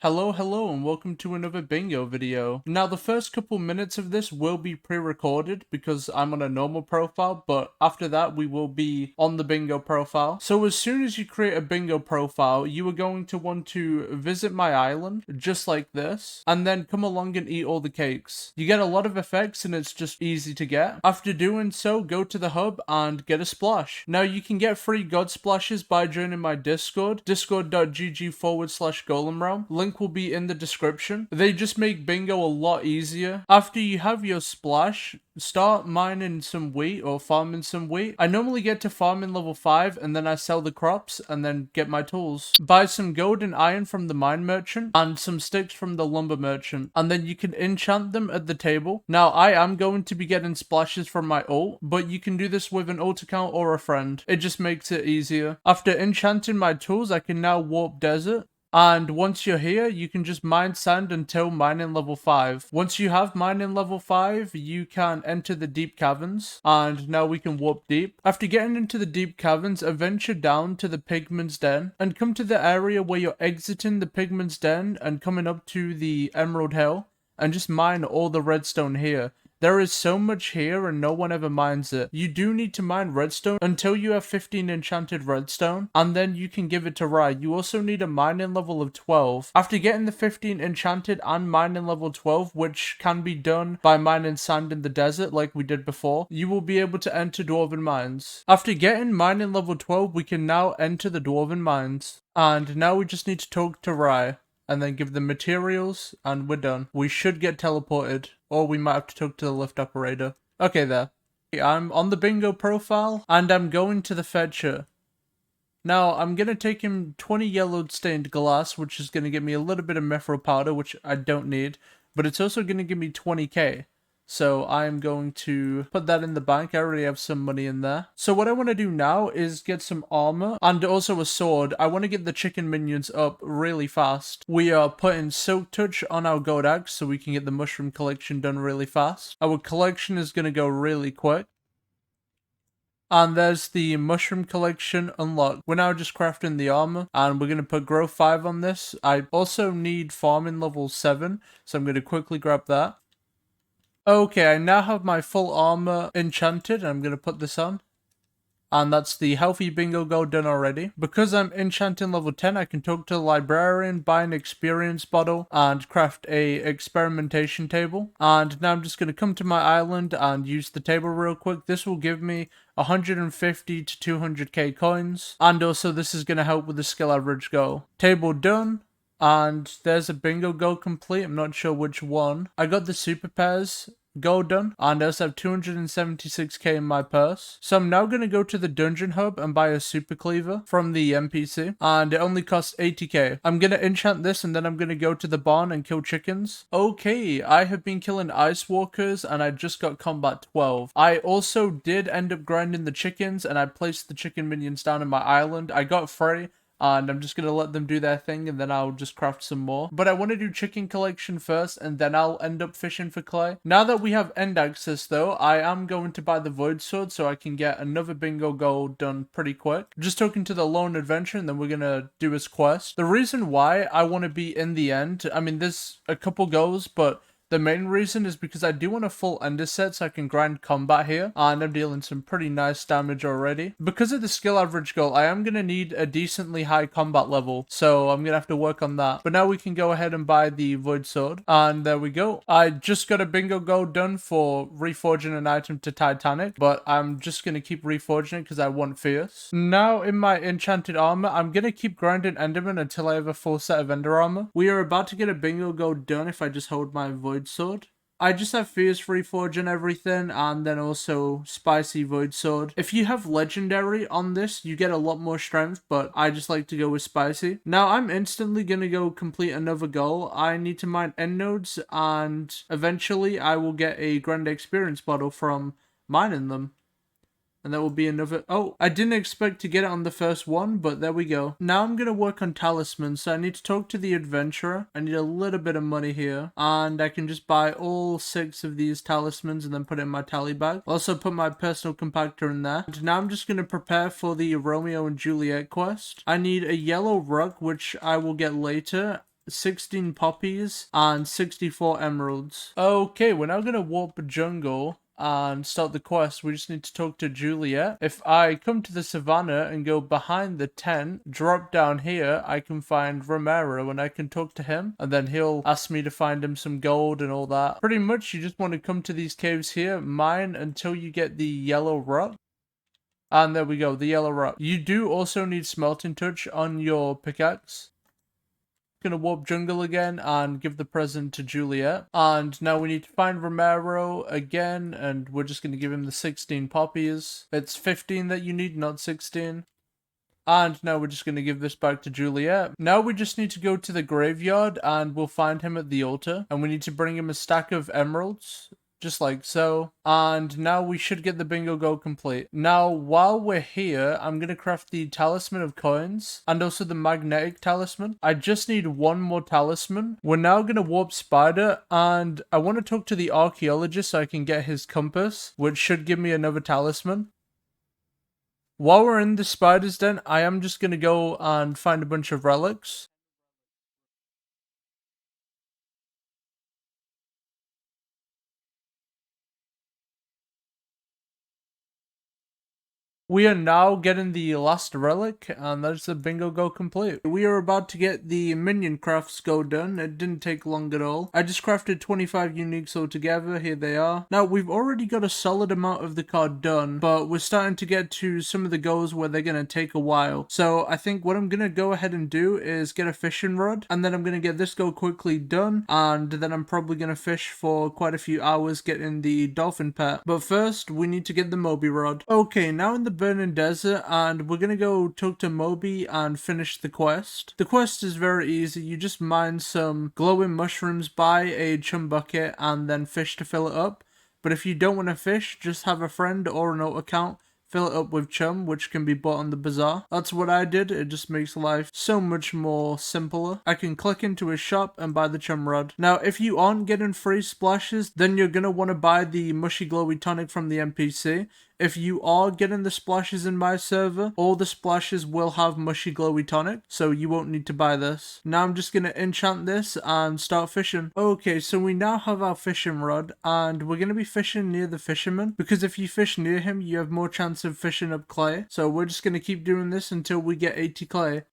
Hello, and welcome to another bingo video. Now, the first couple minutes of this will be pre-recorded because I'm on a normal profile, but after that, we will be on the bingo profile. So as soon as you create a bingo profile, you are going to want to visit my island, just like this, and then come along and eat all the cakes. You get a lot of effects, and it's just easy to get. After doing so, go to the hub and get a splash. Now, you can get free god splashes by joining my Discord, discord.gg/GolemRealm. Link will be in the description. They just make bingo a lot easier. After you have your splash, start mining some wheat or farming some wheat. I normally get to farming level 5 and then I sell the crops and then get my tools. Buy some gold and iron from the mine merchant and some sticks from the lumber merchant, and then you can enchant them at the table. Now I am going to be getting splashes from my ult, but you can do this with an ult account or a friend. It just makes it easier. After enchanting my tools, I can now warp desert. And once you're here, you can just mine sand until mining level 5. Once you have mining level 5, you can enter the deep caverns. And now we can warp deep. After getting into the deep caverns, adventure down to the pigman's den. And come to the area where you're exiting the pigman's den and coming up to the emerald hill. And just mine all the redstone here. There is so much here and no one ever mines it. You do need to mine redstone until you have 15 enchanted redstone, and then you can give it to Rye. You also need a mining level of 12. After getting the 15 enchanted and mining level 12, which can be done by mining sand in the desert like we did before, you will be able to enter Dwarven mines. After getting mining level 12, we can now enter the Dwarven mines. And now we just need to talk to Rye and then give them materials, and we're done. We should get teleported, or we might have to talk to the lift operator. Okay, there. I'm on the bingo profile, and I'm going to the fetcher. Now, I'm going to take him 20 yellowed stained glass, which is going to give me a little bit of mithril powder, which I don't need, but it's also going to give me 20k. So I'm going to put that in the bank. I already have some money in there. So what I want to do now is get some armor and also a sword. I want to get the chicken minions up really fast. We are putting Silk Touch on our gold axe so we can get the mushroom collection done really fast. Our collection is going to go really quick. And there's the mushroom collection unlocked. We're now just crafting the armor, and we're going to put growth 5 on this. I also need farming level 7, so I'm going to quickly grab that. Okay, I now have my full armor enchanted. I'm going to put this on. And that's the healthy bingo goal done already. Because I'm enchanting level 10, I can talk to the librarian, buy an experience bottle, and craft a experimentation table. And now I'm just going to come to my island and use the table real quick. This will give me 150 to 200k coins. And also this is going to help with the skill average goal. Table done. And there's a bingo goal complete. I'm not sure which one. I got the super pairs goal done, and I also have 276k in my purse. So I'm now going to go to the dungeon hub and buy a super cleaver from the NPC, and it only costs 80k. I'm going to enchant this, and then I'm going to go to the barn and kill chickens. Okay, I have been killing ice walkers, and I just got combat 12. I also did end up grinding the chickens, and I placed the chicken minions down in my island. I got free. And I'm just going to let them do their thing, and then I'll just craft some more. But I want to do chicken collection first, and then I'll end up fishing for clay. Now that we have end access, though, I am going to buy the void sword so I can get another bingo goal done pretty quick. Just talking to the lone adventure, and then we're going to do his quest. The reason why I want to be in the end, I mean, there's a couple goals, but the main reason is because I do want a full ender set so I can grind combat here, and I'm dealing some pretty nice damage already. Because of the skill average goal, I am going to need a decently high combat level, so I'm going to have to work on that. But now we can go ahead and buy the void sword, and there we go. I just got a bingo goal done for reforging an item to Titanic, but I'm just going to keep reforging it because I want fierce. Now in my enchanted armor, I'm going to keep grinding enderman until I have a full set of ender armor. We are about to get a bingo goal done if I just hold my void sword. I just have fierce reforge and everything, and then also spicy void sword. If you have legendary on this, you get a lot more strength, but I just like to go with spicy. Now I'm instantly gonna go complete another goal. I need to mine end nodes, and eventually I will get a grand experience bottle from mining them. And that will be another... Oh, I didn't expect to get it on the first one, but there we go. Now I'm going to work on talismans, so I need to talk to the adventurer. I need a little bit of money here. And I can just buy all 6 of these talismans and then put it in my tally bag. Also put my personal compactor in there. And now I'm just going to prepare for the Romeo and Juliet quest. I need a yellow rug, which I will get later. 16 poppies, and 64 emeralds. Okay, we're now gonna warp jungle and start the quest. We just need to talk to Juliet. If I come to the savannah and go behind the tent, drop down here, I can find Romero and I can talk to him, and then he'll ask me to find him some gold and all that. Pretty much you just want to come to these caves here, mine until you get the yellow rock. And there we go, the yellow rock. You do also need smelting touch on your pickaxe. Gonna warp jungle again and give the present to Juliet. And now we need to find Romero again, and we're just gonna give him the 16 poppies. It's 15 that you need, not 16. And now we're just going to give this back to Juliet. Now we just need to go to the graveyard and we'll find him at the altar. And we need to bring him a stack of emeralds. Just like so. And now we should get the bingo go complete. Now, while we're here, I'm going to craft the talisman of coins and also the magnetic talisman. I just need one more talisman. We're now going to warp Spider, and I want to talk to the archaeologist so I can get his compass, which should give me another talisman. While we're in the spider's den, I am just going to go and find a bunch of relics. We are now getting the last relic, and that's the bingo go complete. We are about to get the minion crafts go done. It didn't take long at all. I just crafted 25 uniques altogether. Here they are. Now, we've already got a solid amount of the card done, but we're starting to get to some of the goals where they're going to take a while. So I think what I'm going to go ahead and do is get a fishing rod, and then I'm going to get this go quickly done, and then I'm probably going to fish for quite a few hours getting the dolphin pet. But first, we need to get the Moby rod. Okay, now in the burning desert, and we're gonna go talk to Moby and finish the quest. The quest is very easy. You just mine some glowing mushrooms, buy a chum bucket, and then fish to fill it up. But if you don't want to fish, just have a friend or an alt account fill it up with chum, which can be bought on the bazaar. That's what I did. It just makes life so much more simpler. I can click into a shop and buy the chum rod. Now, if you aren't getting free splashes, then you're gonna want to buy the mushy glowy tonic from the NPC. If you are getting the splashes in my server, all the splashes will have mushy glowy tonic, so you won't need to buy this. Now I'm just gonna enchant this and start fishing. Okay, so we now have our fishing rod, and we're gonna be fishing near the fisherman, because if you fish near him, you have more chance of fishing up clay. So we're just gonna keep doing this until we get 80 clay.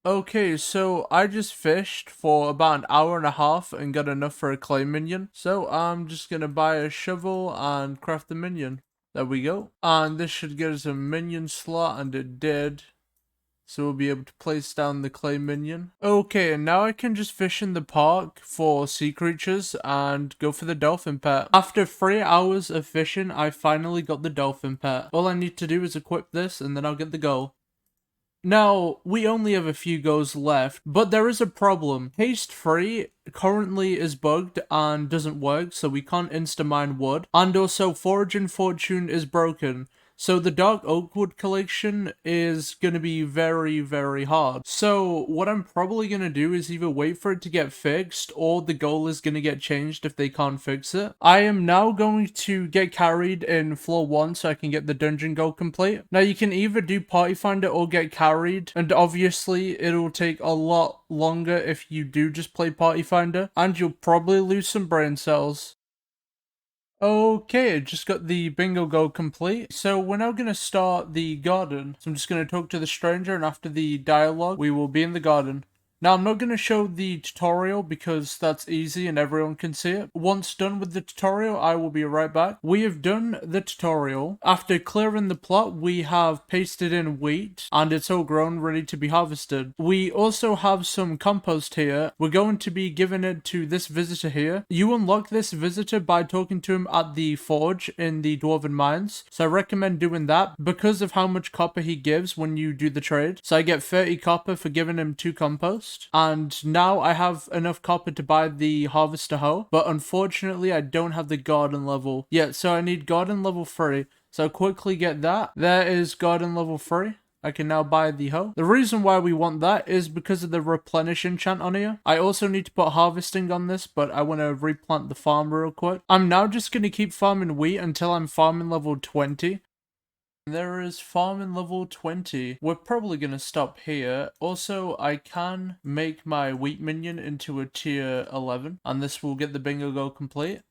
Okay, so I just fished for about an hour and a half and got enough for a clay minion. So I'm just gonna buy a shovel and craft the minion. There we go. And this should get us a minion slot, and it did. So we'll be able to place down the clay minion. Okay, and now I can just fish in the park for sea creatures and go for the dolphin pet. After 3 hours of fishing, I finally got the dolphin pet. All I need to do is equip this and then I'll get the goal. Now, we only have a few goals left, but there is a problem. Haste 3 currently is bugged and doesn't work, so we can't insta-mine wood. And also, Foraging Fortune is broken. So the Dark Oakwood collection is going to be very, very hard. So what I'm probably going to do is either wait for it to get fixed, or the goal is going to get changed if they can't fix it. I am now going to get carried in floor 1 so I can get the dungeon goal complete. Now you can either do Party Finder or get carried, and obviously it'll take a lot longer if you do just play Party Finder, and you'll probably lose some brain cells. Okay, just got the bingo go complete. So we're now going to start the garden. So I'm just going to talk to the stranger, and after the dialogue, we will be in the garden. Now, I'm not going to show the tutorial because that's easy and everyone can see it. Once done with the tutorial, I will be right back. We have done the tutorial. After clearing the plot, we have pasted in wheat and it's all grown, ready to be harvested. We also have some compost here. We're going to be giving it to this visitor here. You unlock this visitor by talking to him at the forge in the Dwarven mines. So I recommend doing that because of how much copper he gives when you do the trade. So I get 30 copper for giving him 2 compost. And now I have enough copper to buy the harvester hoe, but unfortunately I don't have the garden level yet, so I need garden level 3. So I'll quickly get that. There is garden level 3. I can now buy the hoe. The reason why we want that is because of the replenish enchant on here. I also need to put harvesting on this, but I want to replant the farm real quick. I'm now just going to keep farming wheat until I'm farming level 20. There is farming level 20. We're probably gonna stop here. Also, I can make my wheat minion into a tier 11, and this will get the bingo goal complete.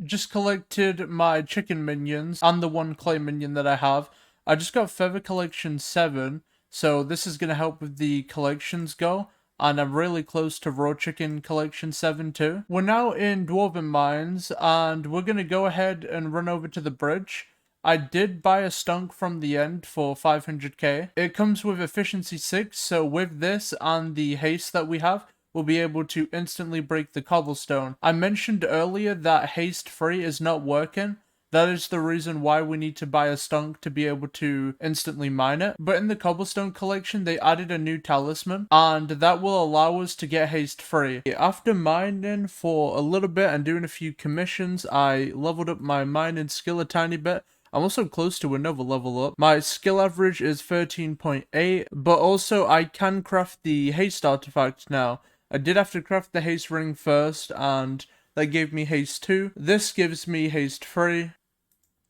Just collected my chicken minions and the one clay minion that I have. I just got feather collection 7, so this is gonna help with the collections goal. And I'm really close to raw chicken collection 7 too. We're now in Dwarven mines, and we're gonna go ahead and run over to the bridge. I did buy a stunk from the end for 500k. It comes with efficiency 6, so with this and the haste that we have, we'll be able to instantly break the cobblestone. I mentioned earlier that haste 3 is not working. That is the reason why we need to buy a stunk to be able to instantly mine it. But in the cobblestone collection, they added a new talisman, and that will allow us to get haste free. After mining for a little bit and doing a few commissions, I leveled up my mining skill a tiny bit. I'm also close to another level up. My skill average is 13.8, but also I can craft the haste artifact now. I did have to craft the haste ring first, and that gave me haste 2. This gives me haste 3.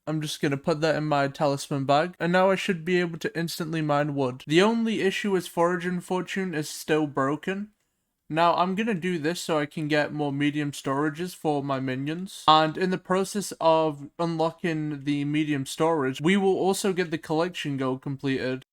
I'm just going to put that in my talisman bag, and now I should be able to instantly mine wood. The only issue is foraging fortune is still broken. Now, I'm going to do this so I can get more medium storages for my minions. And in the process of unlocking the medium storage, we will also get the collection goal completed.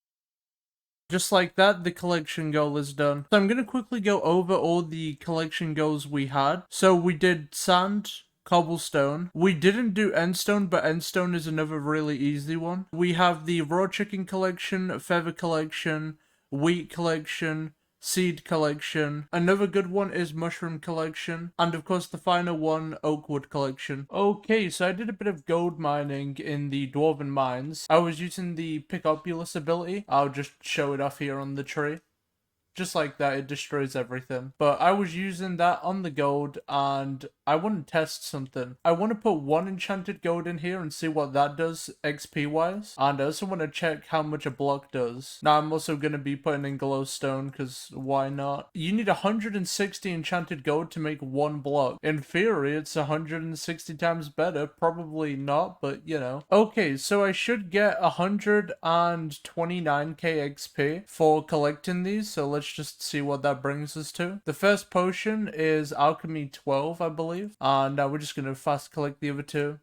Just like that, the collection goal is done. So I'm going to quickly go over all the collection goals we had. So we did sand, cobblestone. We didn't do endstone, but endstone is another really easy one. We have the raw chicken collection, feather collection, wheat collection, seed collection. Another good one is mushroom collection, and of course the final one, oakwood collection. Okay, so I did a bit of gold mining in the Dwarven mines. I was using the Pickopulus ability. I'll just show it off here on the tree. Just like that, it destroys everything. But I was using that on the gold, and I want to test something. I want to put 1 enchanted gold in here and see what that does XP wise. And I also want to check how much a block does. Now I'm also going to be putting in glowstone, because why not? You need 160 enchanted gold to make 1 block. In theory, it's 160 times better. Probably not, but you know. Okay, so I should get 129k XP for collecting these. So let's just see what that brings us to. The first potion is alchemy 12, I believe. And now we're just going to fast collect the other 2.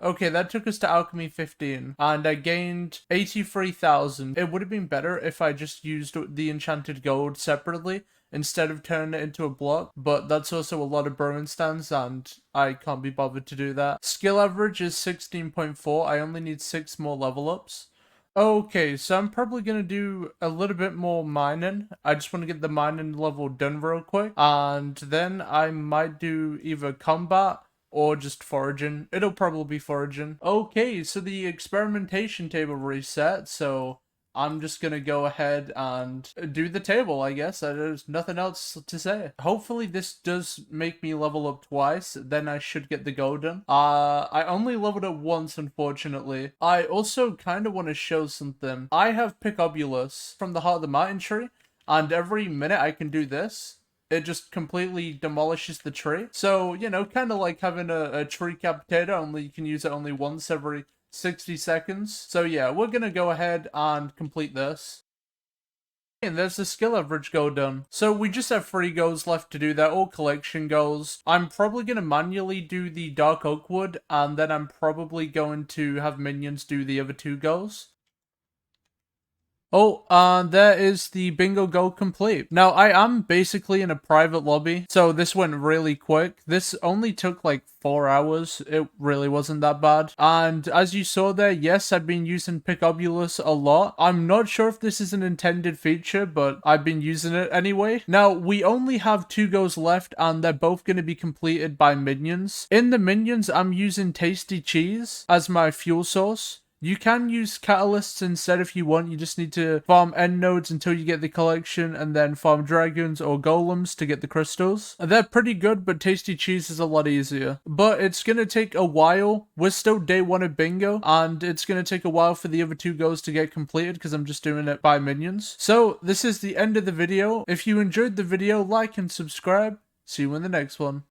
Okay, that took us to alchemy 15, and I gained 83,000. It would have been better if I just used the enchanted gold separately instead of turning it into a block, but that's also a lot of brewing stands, and I can't be bothered to do that. Skill average is 16.4. I only need 6 more level ups. Okay, so I'm probably going to do a little bit more mining. I just want to get the mining level done real quick. And then I might do either combat or just foraging. It'll probably be foraging. Okay, so the experimentation table reset. So I'm just going to go ahead and do the table, I guess. There's nothing else to say. Hopefully this does make me level up twice. Then I should get the golden. I only leveled up once, unfortunately. I also kind of want to show something. I have Pickopulus from the Heart of the Mountain tree. And every minute I can do this. It just completely demolishes the tree. So, you know, kind of like having a tree capitator, only you can use it only once every 60 seconds. So yeah, we're gonna go ahead and complete this. And there's the skill average goal done. So we just have 3 goals left to do. They're all collection goals. I'm probably going to manually do the dark oakwood, and then I'm probably going to have minions do the other 2 goals. Oh, there is the bingo goal complete. Now, I am basically in a private lobby, so this went really quick. This only took like 4 hours. It really wasn't that bad. And as you saw there, yes, I've been using Pickopulus a lot. I'm not sure if this is an intended feature, but I've been using it anyway. Now, we only have 2 goals left, and they're both going to be completed by minions. In the minions, I'm using Tasty Cheese as my fuel source. You can use catalysts instead if you want. You just need to farm end nodes until you get the collection, and then farm dragons or golems to get the crystals. They're pretty good, but Tasty Cheese is a lot easier. But it's going to take a while. We're still day 1 of bingo, and it's going to take a while for the other 2 goals to get completed because I'm just doing it by minions. So this is the end of the video. If you enjoyed the video, like and subscribe. See you in the next one.